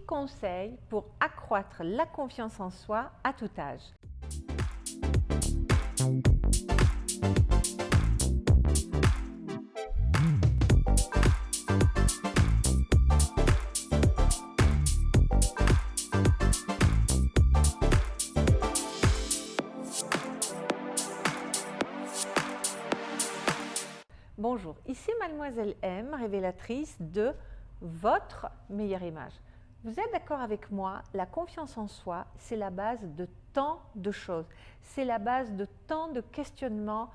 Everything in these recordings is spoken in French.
conseils pour accroître la confiance en soi à tout âge. Bonjour, ici Mademoiselle M, révélatrice de votre meilleure image. Vous êtes d'accord avec moi, la confiance en soi, c'est la base de tant de choses. C'est la base de tant de questionnements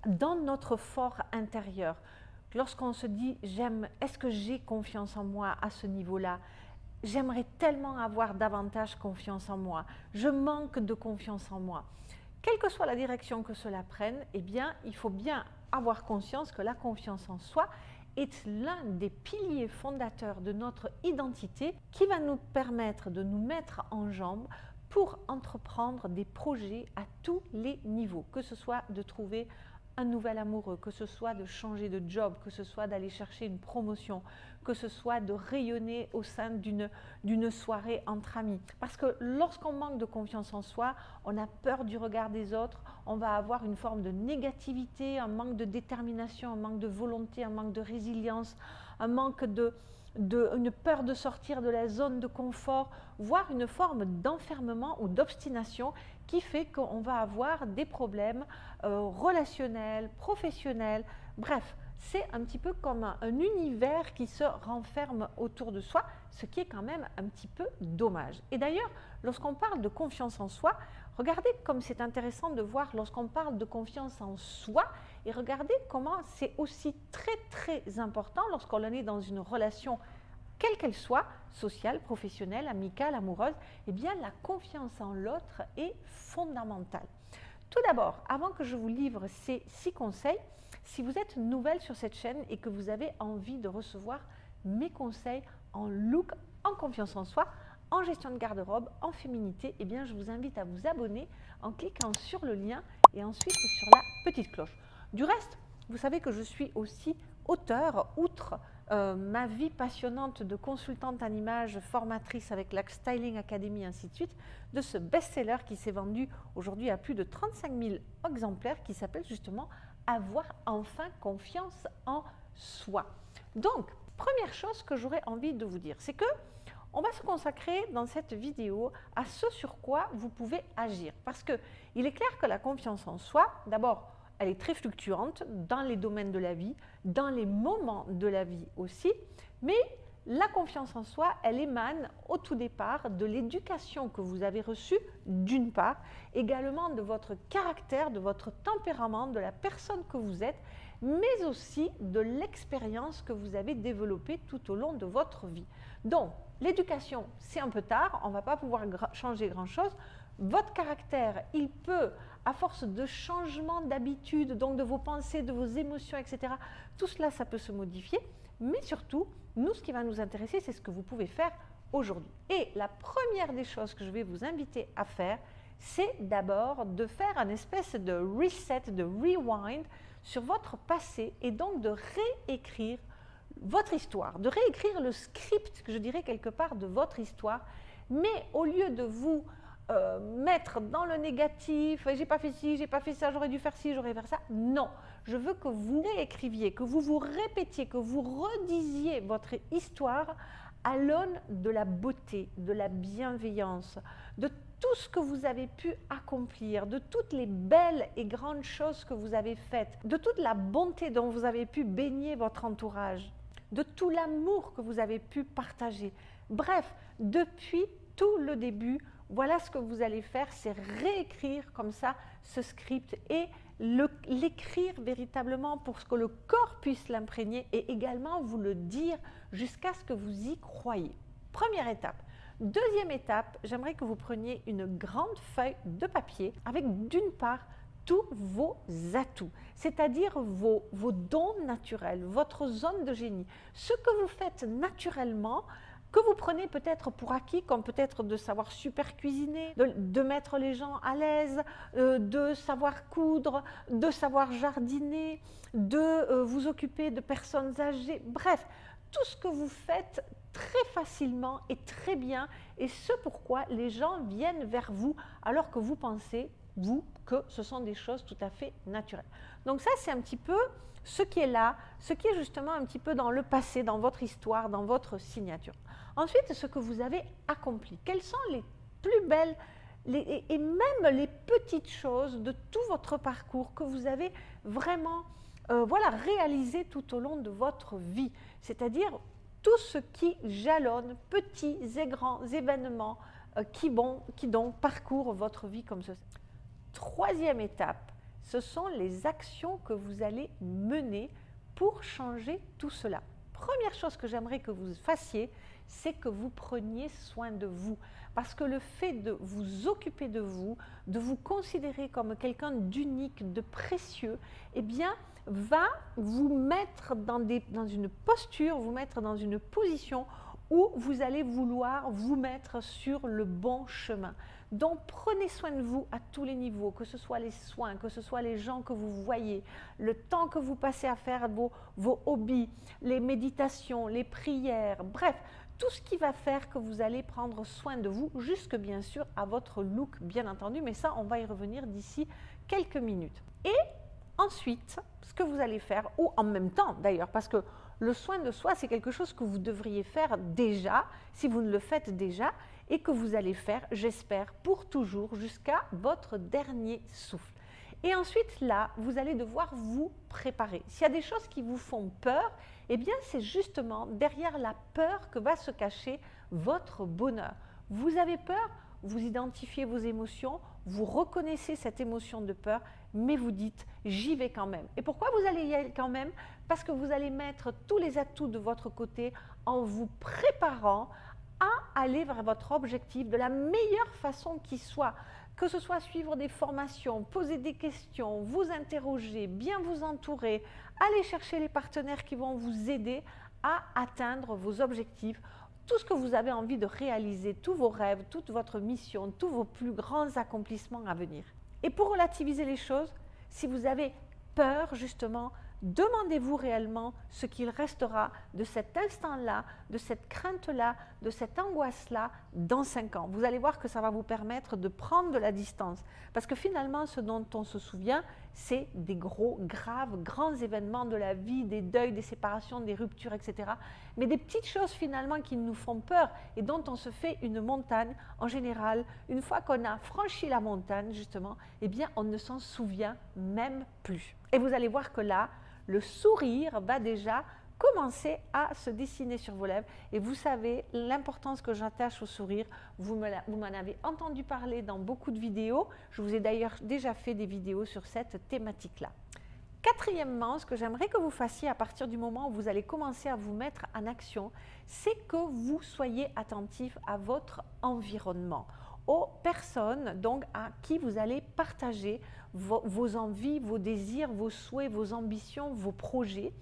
dans notre fort intérieur. Lorsqu'on se dit, est-ce que j'ai confiance en moi à ce niveau-là? J'aimerais tellement avoir davantage confiance en moi. Je manque de confiance en moi. Quelle que soit la direction que cela prenne, eh bien, il faut bien avoir conscience que la confiance en soi est l'un des piliers fondateurs de notre identité qui va nous permettre de nous mettre en jambes pour entreprendre des projets à tous les niveaux, que ce soit de trouver un nouvel amoureux, que ce soit de changer de job, que ce soit d'aller chercher une promotion, que ce soit de rayonner au sein d'une soirée entre amis. Parce que lorsqu'on manque de confiance en soi, on a peur du regard des autres, on va avoir une forme de négativité, un manque de détermination, un manque de volonté, un manque de résilience, un manque une peur de sortir de la zone de confort, voire une forme d'enfermement ou d'obstination qui fait qu'on va avoir des problèmes relationnels, professionnels, bref, c'est un petit peu comme un univers qui se renferme autour de soi, ce qui est quand même un petit peu dommage. Et d'ailleurs, lorsqu'on parle de confiance en soi, regardez comme c'est intéressant de voir lorsqu'on parle de confiance en soi et regardez comment c'est aussi très important lorsqu'on est dans une relation quelle qu'elle soit, sociale, professionnelle, amicale, amoureuse, eh bien la confiance en l'autre est fondamentale. Tout d'abord, avant que je vous livre ces 6 conseils, si vous êtes nouvelle sur cette chaîne et que vous avez envie de recevoir mes conseils en look, en confiance en soi, en gestion de garde-robe, en féminité, eh bien je vous invite à vous abonner en cliquant sur le lien et ensuite sur la petite cloche. Du reste, vous savez que je suis aussi auteure, outre ma vie passionnante de consultante en images, formatrice avec la Styling Academy, ainsi de suite, de ce best-seller qui s'est vendu aujourd'hui à plus de 35 000 exemplaires qui s'appelle justement « Avoir enfin confiance en soi ». Donc, première chose que j'aurais envie de vous dire, c'est que on va se consacrer dans cette vidéo à ce sur quoi vous pouvez agir. Parce qu'il est clair que la confiance en soi, d'abord, elle est très fluctuante dans les domaines de la vie, dans les moments de la vie aussi, mais la confiance en soi, elle émane au tout départ de l'éducation que vous avez reçue d'une part, également de votre caractère, de votre tempérament, de la personne que vous êtes, mais aussi de l'expérience que vous avez développée tout au long de votre vie. Donc, l'éducation, c'est un peu tard, on ne va pas pouvoir changer grand-chose. Votre caractère, il peut, à force de changement d'habitude, donc de vos pensées, de vos émotions, etc., tout cela, ça peut se modifier. Mais surtout, nous, ce qui va nous intéresser, c'est ce que vous pouvez faire aujourd'hui. Et la première des choses que je vais vous inviter à faire, c'est d'abord de faire un espèce de reset, de rewind sur votre passé et donc de réécrire votre histoire, de réécrire le script, que je dirais quelque part, de votre histoire, mais au lieu de vous mettre dans le négatif, j'ai pas fait ci, j'ai pas fait ça, j'aurais dû faire ci, j'aurais dû faire ça. Non, je veux que vous réécriviez, que vous vous répétiez, que vous redisiez votre histoire à l'aune de la beauté, de la bienveillance, de tout ce que vous avez pu accomplir, de toutes les belles et grandes choses que vous avez faites, de toute la bonté dont vous avez pu baigner votre entourage, de tout l'amour que vous avez pu partager. Bref, depuis tout le début, voilà ce que vous allez faire, c'est réécrire comme ça ce script et l'écrire véritablement pour que le corps puisse l'imprégner et également vous le dire jusqu'à ce que vous y croyez. Première étape. Deuxième étape, j'aimerais que vous preniez une grande feuille de papier avec d'une part tous vos atouts, c'est-à-dire vos dons naturels, votre zone de génie, ce que vous faites naturellement, que vous prenez peut-être pour acquis, comme peut-être de savoir super cuisiner, de mettre les gens à l'aise, de savoir coudre, de savoir jardiner, de vous occuper de personnes âgées, bref, tout ce que vous faites très facilement et très bien, et ce pourquoi les gens viennent vers vous alors que vous pensez, vous, que ce sont des choses tout à fait naturelles. Donc ça, c'est un petit peu ce qui est là, ce qui est justement un petit peu dans le passé, dans votre histoire, dans votre signature. Ensuite, ce que vous avez accompli. Quelles sont les plus belles et même les petites choses de tout votre parcours que vous avez vraiment voilà, réalisé tout au long de votre vie. C'est-à-dire tout ce qui jalonne, petits et grands événements qui donc parcourent votre vie comme ceci. Troisième étape, ce sont les actions que vous allez mener pour changer tout cela. Première chose que j'aimerais que vous fassiez, c'est que vous preniez soin de vous. Parce que le fait de vous occuper de vous considérer comme quelqu'un d'unique, de précieux, eh bien, va vous mettre dans une posture, vous mettre dans une position où vous allez vouloir vous mettre sur le bon chemin. Donc, prenez soin de vous à tous les niveaux, que ce soit les soins, que ce soit les gens que vous voyez, le temps que vous passez à faire vos hobbies, les méditations, les prières, bref, tout ce qui va faire que vous allez prendre soin de vous, jusque bien sûr à votre look, bien entendu, mais ça, on va y revenir d'ici quelques minutes. Et ensuite, ce que vous allez faire, ou en même temps d'ailleurs, parce que le soin de soi, c'est quelque chose que vous devriez faire déjà, si vous ne le faites déjà, et que vous allez faire, j'espère, pour toujours, jusqu'à votre dernier souffle. Et ensuite, là, vous allez devoir vous préparer. S'il y a des choses qui vous font peur, eh bien, c'est justement derrière la peur que va se cacher votre bonheur. Vous avez peur, vous identifiez vos émotions, vous reconnaissez cette émotion de peur, mais vous dites « j'y vais quand même ». Et pourquoi vous allez y aller quand même? Parce que vous allez mettre tous les atouts de votre côté en vous préparant à aller vers votre objectif de la meilleure façon qui soit. Que ce soit suivre des formations, poser des questions, vous interroger, bien vous entourer, aller chercher les partenaires qui vont vous aider à atteindre vos objectifs, tout ce que vous avez envie de réaliser, tous vos rêves, toute votre mission, tous vos plus grands accomplissements à venir. Et pour relativiser les choses, si vous avez peur justement, demandez-vous réellement ce qu'il restera de cet instant-là, de cette crainte-là, de cette angoisse-là dans 5 ans. Vous allez voir que ça va vous permettre de prendre de la distance. Parce que finalement, ce dont on se souvient, c'est des gros, graves, grands événements de la vie, des deuils, des séparations, des ruptures, etc. Mais des petites choses finalement qui nous font peur et dont on se fait une montagne, en général, une fois qu'on a franchi la montagne, justement, eh bien, on ne s'en souvient même plus. Et vous allez voir que là, le sourire va déjà commencer à se dessiner sur vos lèvres. Et vous savez l'importance que j'attache au sourire. Vous m'en avez entendu parler dans beaucoup de vidéos. Je vous ai d'ailleurs déjà fait des vidéos sur cette thématique-là. Quatrièmement, ce que j'aimerais que vous fassiez à partir du moment où vous allez commencer à vous mettre en action, c'est que vous soyez attentif à votre environnement, aux personnes donc à qui vous allez partager vos envies, vos désirs, vos souhaits, vos ambitions, vos projets,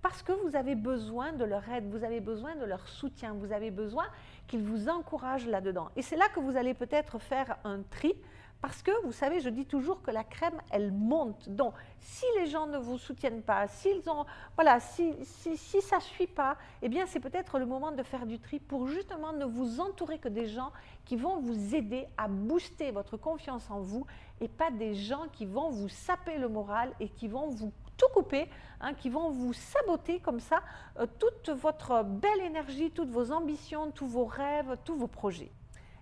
parce que vous avez besoin de leur aide, vous avez besoin de leur soutien, vous avez besoin qu'ils vous encouragent là-dedans. Et c'est là que vous allez peut-être faire un tri, parce que vous savez, je dis toujours que la crème, elle monte. Donc, si les gens ne vous soutiennent pas, si ça ne suit pas, eh bien, c'est peut-être le moment de faire du tri pour justement ne vous entourer que des gens qui vont vous aider à booster votre confiance en vous et pas des gens qui vont vous saper le moral et qui vont vous tout couper, qui vont vous saboter comme ça toute votre belle énergie, toutes vos ambitions, tous vos rêves, tous vos projets.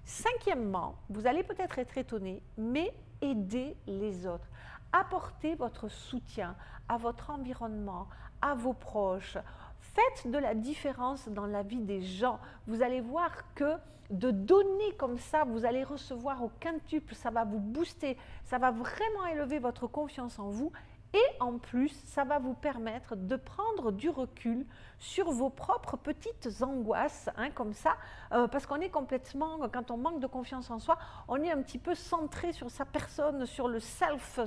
Cinquièmement, vous allez peut-être être étonné, mais aidez les autres. Apportez votre soutien à votre environnement, à vos proches. Faites de la différence dans la vie des gens. Vous allez voir que de donner comme ça, vous allez recevoir au quintuple, ça va vous booster, ça va vraiment élever votre confiance en vous. Et en plus, ça va vous permettre de prendre du recul sur vos propres petites angoisses, comme ça, parce qu'on est complètement, quand on manque de confiance en soi, on est un petit peu centré sur sa personne, sur le self,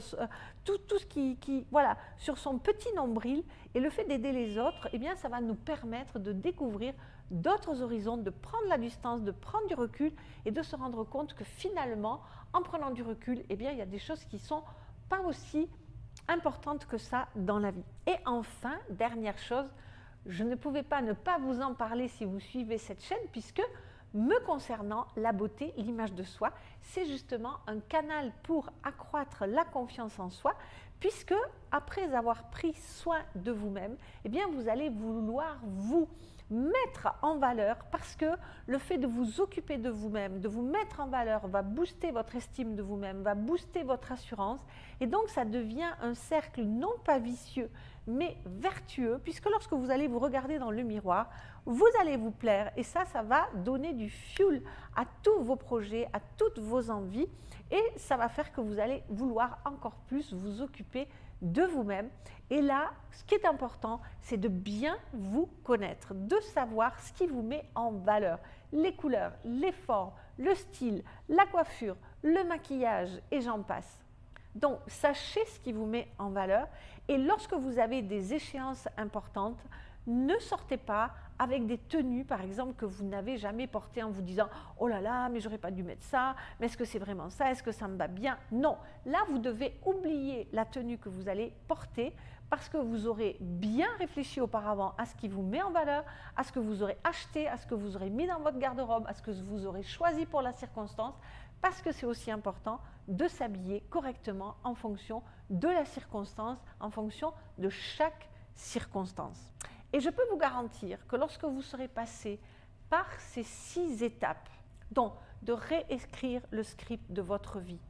tout ce voilà, sur son petit nombril. Et le fait d'aider les autres, eh bien, ça va nous permettre de découvrir d'autres horizons, de prendre la distance, de prendre du recul et de se rendre compte que finalement, en prenant du recul, eh bien, il y a des choses qui ne sont pas aussi importante que ça dans la vie. Et enfin, dernière chose, je ne pouvais pas ne pas vous en parler si vous suivez cette chaîne, puisque me concernant, la beauté, l'image de soi, c'est justement un canal pour accroître la confiance en soi, puisque après avoir pris soin de vous-même, eh bien vous allez vouloir vous mettre en valeur, parce que le fait de vous occuper de vous-même, de vous mettre en valeur, va booster votre estime de vous-même, va booster votre assurance, et donc ça devient un cercle non pas vicieux, mais vertueux, puisque lorsque vous allez vous regarder dans le miroir, vous allez vous plaire, et ça va donner du fuel à tous vos projets, à toutes vos envies, et ça va faire que vous allez vouloir encore plus vous occuper de vous-même. Et là, ce qui est important, c'est de bien vous connaître, de savoir ce qui vous met en valeur. Les couleurs, les formes, le style, la coiffure, le maquillage et j'en passe. Donc, sachez ce qui vous met en valeur, et lorsque vous avez des échéances importantes, ne sortez pas avec des tenues, par exemple, que vous n'avez jamais portées en vous disant « Oh là là, mais j'aurais pas dû mettre ça, mais est-ce que c'est vraiment ça, est-ce que ça me va bien ?» Non, là, vous devez oublier la tenue que vous allez porter, parce que vous aurez bien réfléchi auparavant à ce qui vous met en valeur, à ce que vous aurez acheté, à ce que vous aurez mis dans votre garde-robe, à ce que vous aurez choisi pour la circonstance, parce que c'est aussi important de s'habiller correctement en fonction de la circonstance, en fonction de chaque circonstance. Et je peux vous garantir que lorsque vous serez passé par ces 6 étapes, donc de réécrire le script de votre vie,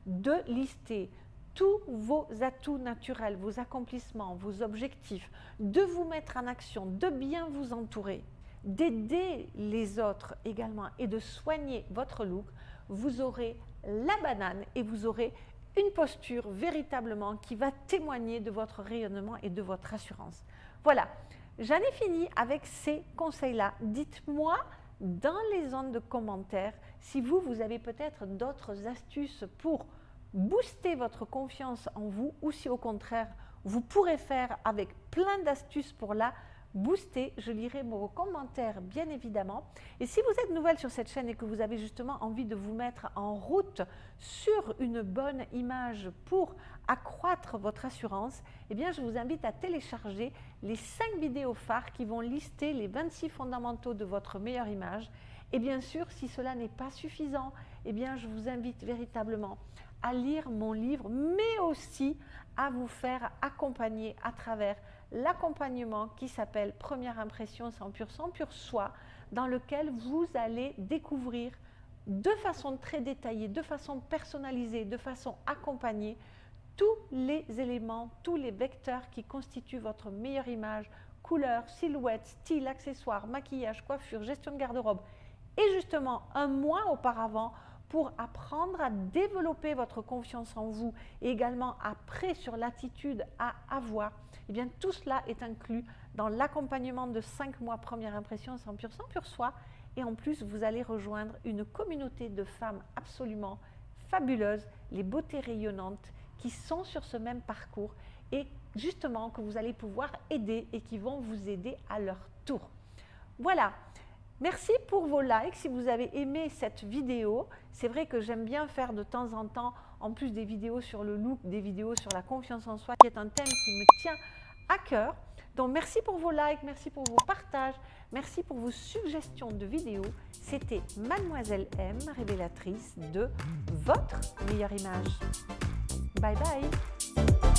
de lister tous vos atouts naturels, vos accomplissements, vos objectifs, de vous mettre en action, de bien vous entourer, d'aider les autres également et de soigner votre look, vous aurez la banane et vous aurez une posture véritablement qui va témoigner de votre rayonnement et de votre assurance. Voilà, j'en ai fini avec ces conseils-là. Dites-moi dans les zones de commentaires si vous avez peut-être d'autres astuces pour booster votre confiance en vous, ou si au contraire, vous pourrez faire avec plein d'astuces pour la booster. Je lirai vos commentaires bien évidemment. Et si vous êtes nouvelle sur cette chaîne et que vous avez justement envie de vous mettre en route sur une bonne image pour accroître votre assurance, eh bien je vous invite à télécharger les 5 vidéos phares qui vont lister les 26 fondamentaux de votre meilleure image. Et bien sûr, si cela n'est pas suffisant, eh bien je vous invite véritablement à lire mon livre, mais aussi à vous faire accompagner à travers l'accompagnement qui s'appelle Première impression sans pur soi, dans lequel vous allez découvrir de façon très détaillée, de façon personnalisée, de façon accompagnée, tous les éléments, tous les vecteurs qui constituent votre meilleure image, couleur, silhouette, style, accessoires, maquillage, coiffure, gestion de garde-robe. Et justement, un mois auparavant, pour apprendre à développer votre confiance en vous et également après sur l'attitude à avoir, eh bien tout cela est inclus dans l'accompagnement de 5 mois Première impression sans pur soi. Et en plus, vous allez rejoindre une communauté de femmes absolument fabuleuses, les beautés rayonnantes, qui sont sur ce même parcours et justement que vous allez pouvoir aider et qui vont vous aider à leur tour. Voilà. Merci pour vos likes si vous avez aimé cette vidéo. C'est vrai que j'aime bien faire de temps en temps, en plus des vidéos sur le look, des vidéos sur la confiance en soi, qui est un thème qui me tient à cœur. Donc merci pour vos likes, merci pour vos partages, merci pour vos suggestions de vidéos. C'était Mademoiselle M, révélatrice de votre meilleure image. Bye bye.